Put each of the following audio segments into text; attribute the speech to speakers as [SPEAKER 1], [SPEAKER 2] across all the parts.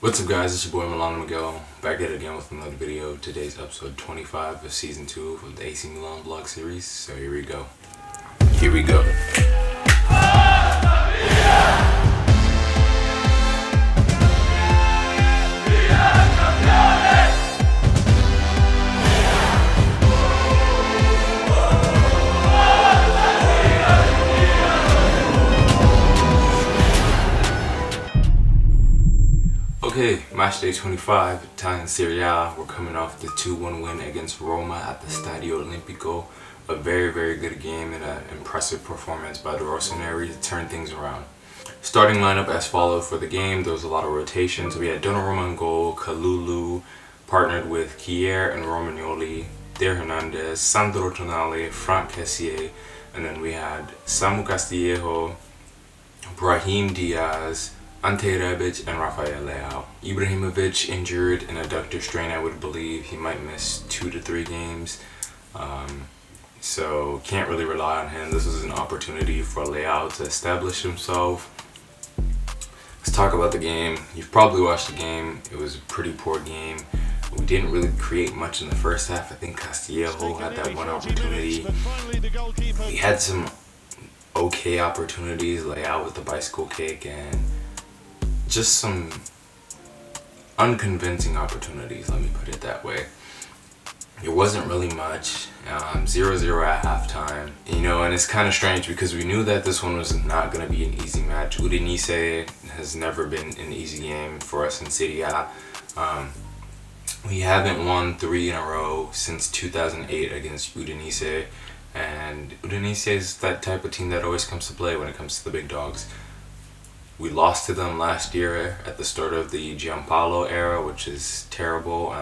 [SPEAKER 1] What's up guys, it's your boy Milano Miguel, back at it again with another video. Today's episode 25 of season 2 of the AC Milan vlog series, so here we go. Here we go. Okay, match day 25, Italian Serie A. We're coming off the 2-1 win against Roma at the Stadio Olimpico. A very, very good game and an impressive performance by the Rossoneri to turn things around. Starting lineup as followed for the game. There was a lot of rotations. We had Donnarumma in goal, Kalulu partnered with Kier and Romagnoli, De Hernandez, Sandro Tonali, Frank Kessié, and then we had Samu Castillejo, Brahim Diaz, Ante Rebic, and Rafael Leao. Ibrahimovic injured in adductor strain, I would believe. He might miss 2 to 3 games. So can't really rely on him. This was an opportunity for Leao to establish himself. Let's talk about the game. You've probably watched the game. It was a pretty poor game. We didn't really create much in the first half. I think Castillejo had that one opportunity. We had some okay opportunities, Leao with the bicycle kick, and just some unconvincing opportunities, let me put it that way. It wasn't really much. 0-0 at halftime. And it's kind of strange because we knew that this one was not going to be an easy match. Udinese has never been an easy game for us in Serie A. We haven't won 3 in a row since 2008 against Udinese. And Udinese is that type of team that always comes to play when it comes to the big dogs. We lost to them last year at the start of the Giampaolo era, which is terrible.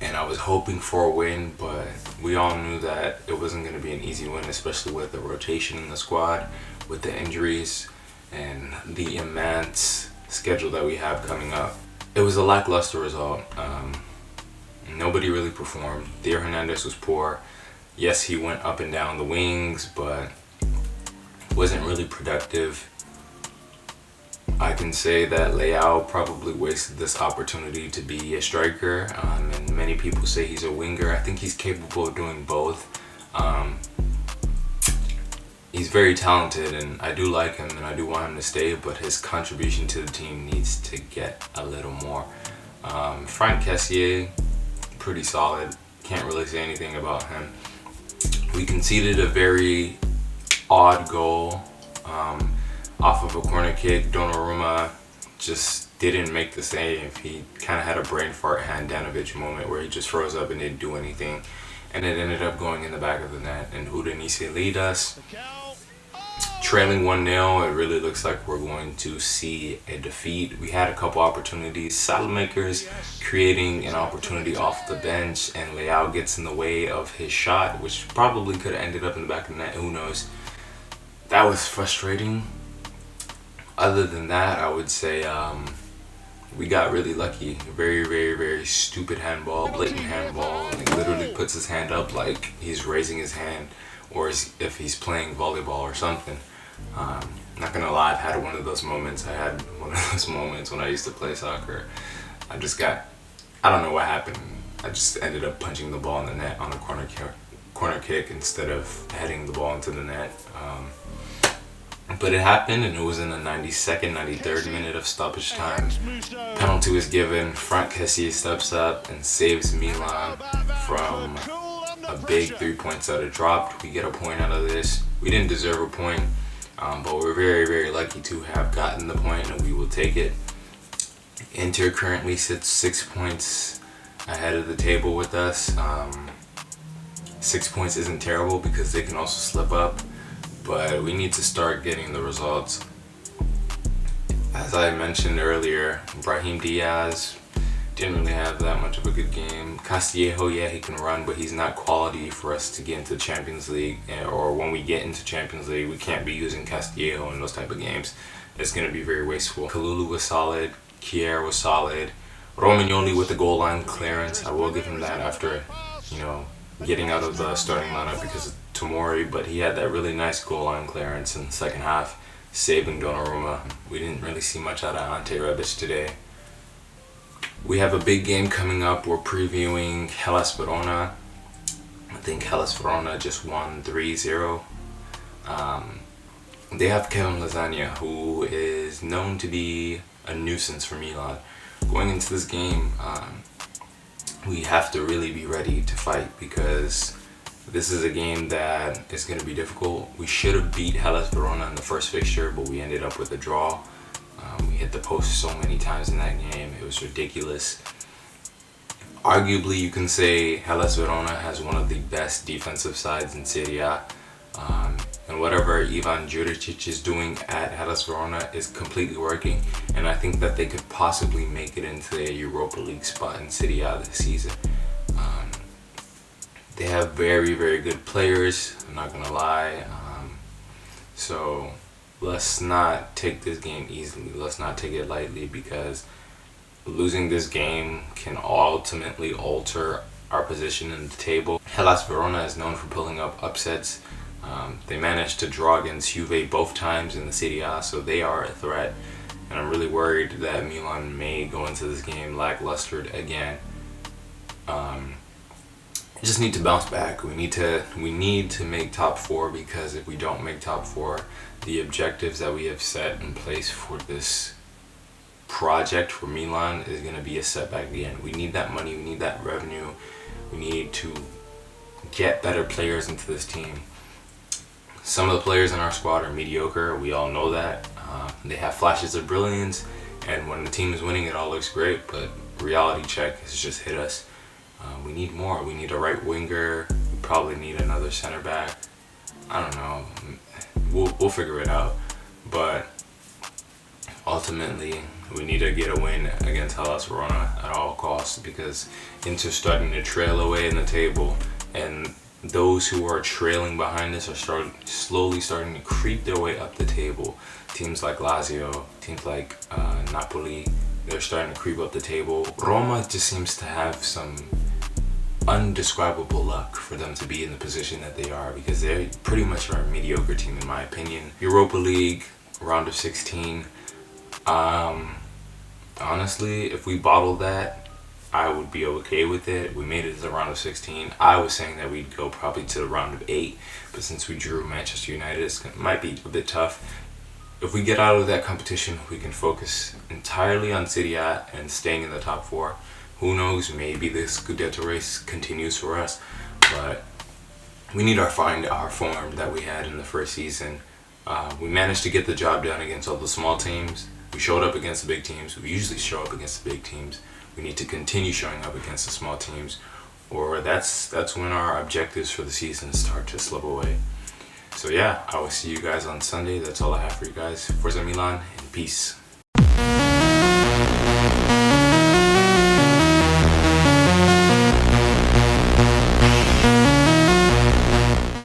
[SPEAKER 1] And I was hoping for a win, but we all knew that it wasn't going to be an easy win, especially with the rotation in the squad, with the injuries, and the immense schedule that we have coming up. It was a lackluster result. Nobody really performed. Theo Hernandez was poor. Yes, he went up and down the wings, but wasn't really productive. I can say that Leao probably wasted this opportunity to be a striker, and many people say he's a winger. I think he's capable of doing both. He's very talented, and I do like him, and I do want him to stay, but his contribution to the team needs to get a little more. Frank Kessié, pretty solid. Can't really say anything about him. We conceded a very odd goal. Off of a corner kick. Donnarumma just didn't make the save. He kind of had a brain fart Handanovic moment where he just froze up and didn't do anything, and it ended up going in the back of the net, and Udinese lead us. Trailing 1-0, it really looks like we're going to see a defeat. We had a couple opportunities. Saelemaekers creating an opportunity off the bench, and Leao gets in the way of his shot, which probably could have ended up in the back of the net. Who knows? That was frustrating. Other than that, I would say we got really lucky. Very, very, very stupid handball, blatant handball. He literally puts his hand up like he's raising his hand, or if he's playing volleyball or something. Not gonna lie, I've had one of those moments. I had one of those moments when I used to play soccer. I don't know what happened. I just ended up punching the ball in the net on a corner kick instead of heading the ball into the net. But it happened, and it was in the 92nd, 93rd minute of stoppage time. Penalty was given. Frank Kessié steps up and saves Milan from a big 3 points that had dropped. We get a point out of this. We didn't deserve a point, but we're very, very lucky to have gotten the point, and we will take it. Inter currently sits 6 points ahead of the table with us. 6 points isn't terrible because they can also slip up, but we need to start getting the results. As I mentioned earlier, Brahim Diaz didn't really have that much of a good game. Castillejo, yeah, he can run, but he's not quality for us to get into Champions League, or when we get into Champions League, we can't be using Castillejo in those type of games. It's going to be very wasteful. Kalulu was solid. Kier was solid. Romagnoli with the goal line clearance, I will give him that after, getting out of the starting lineup because of Tomori, but he had that really nice goal line clearance in the second half. saving Donnarumma. We didn't really see much out of Ante Rebic today. We have a big game coming up. We're previewing Hellas Verona. I think Hellas Verona just won 3-0. They have Kevin Lasagna, who is known to be a nuisance for Milan. Going into this game, we have to really be ready to fight because this is a game that is going to be difficult. We should have beat Hellas Verona in the first fixture, but we ended up with a draw. We hit the post so many times in that game. It was ridiculous. Arguably, you can say Hellas Verona has one of the best defensive sides in Serie A. And whatever Ivan Juricic is doing at Hellas Verona is completely working. And I think that they could possibly make it into a Europa League spot in Serie A this season. They have very, very good players, I'm not going to lie. So let's not take this game easily. Let's not take it lightly because losing this game can ultimately alter our position in the table. Hellas Verona is known for pulling up upsets. They managed to draw against Juve both times in the Serie A, so they are a threat. And I'm really worried that Milan may go into this game lackluster again. Just need to bounce back. We need to make top 4 because if we don't make top 4, the objectives that we have set in place for this project for Milan is going to be a setback again. We need that money. We need that revenue. We need to get better players into this team. Some of the players in our squad are mediocre. We all know that. They have flashes of brilliance, and when the team is winning, it all looks great. But reality check has just hit us. We need more. We need a right winger. We probably need another center back. I don't know. We'll figure it out. But ultimately, we need to get a win against Hellas Verona at all costs because Inter's starting to trail away in the table, and those who are trailing behind us are slowly starting to creep their way up the table. Teams like Lazio, teams like Napoli, they're starting to creep up the table. Roma just seems to have some undescribable luck for them to be in the position that they are because they pretty much are a mediocre team in my opinion. Europa League, round of 16. Honestly, if we bottle that, I would be okay with it. We made it to the round of 16. I was saying that we'd go probably to the round of 8, but since we drew Manchester United, it might be a bit tough. If we get out of that competition, we can focus entirely on Serie A and staying in the top 4. Who knows, maybe this Scudetto race continues for us, but we need to find our form that we had in the first season. We managed to get the job done against all the small teams. We showed up against the big teams. We usually show up against the big teams. We need to continue showing up against the small teams, or that's when our objectives for the season start to slip away. So yeah, I will see you guys on Sunday. That's all I have for you guys. Forza Milan, and peace.